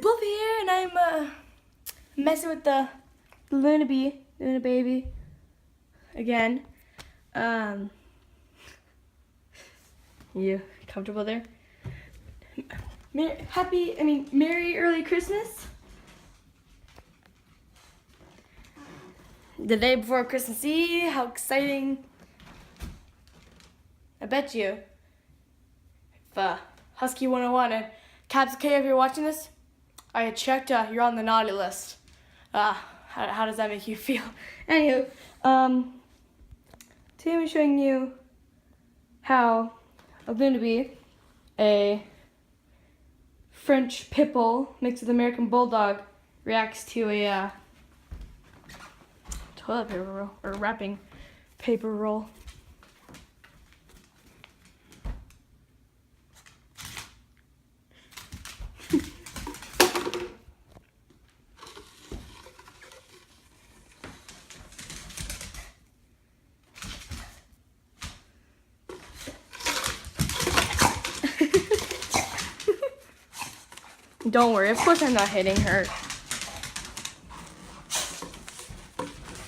Buffy here, and I'm messing with the Luna baby, again. You comfortable there? Merry early Christmas. The day before Christmas Eve, how exciting. I bet you, if Husky 101 and Caps K, if you're watching this, I checked, you're on the naughty list. How does that make you feel? Anywho, today I'm showing you how a Lunaby, a French pit bull mixed with American bulldog, reacts to a toilet paper roll, or wrapping paper roll. Don't worry, of course I'm not hitting her.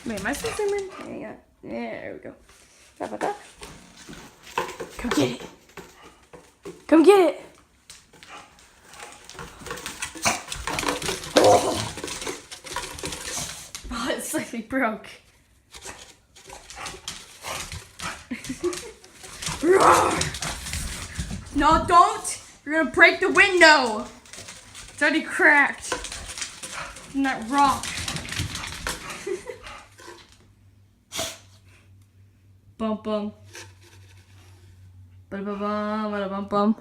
Wait, am I supposed to zoom in? Hang on. Yeah, there we go. Sorry about that. Come get it. Come get it. Oh, it slightly broke. No, don't! You're gonna break the window! It's already cracked. From that rock. Bum bum. Bada bum bada bum bum.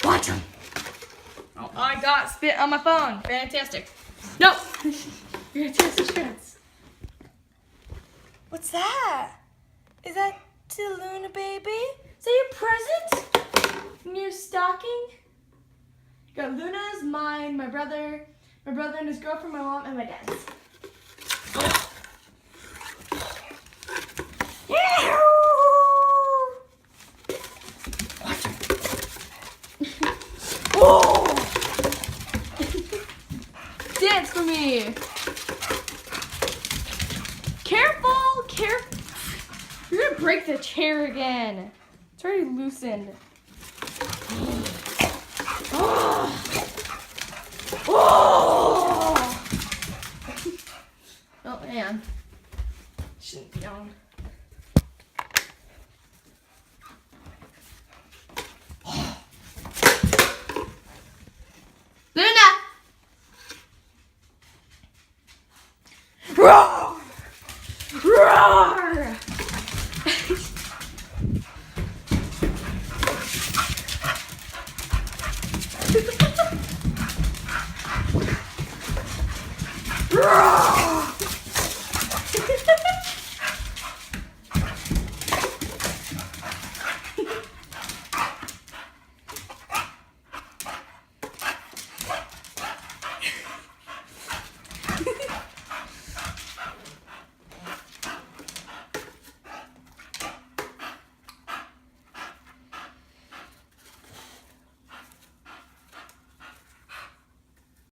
Watch him. Oh, I got spit on my phone. Fantastic. No. You're gonna tear the shreds. What's that? Is that to Luna baby? Is that your present? In your stocking? You got Luna's, mine, my brother and his girlfriend, my mom, and my dad's. Oh! Dance for me! Careful! Careful! You're gonna break the chair again. It's already loosened. Oh! Oh! Oh, man. Shouldn't be on.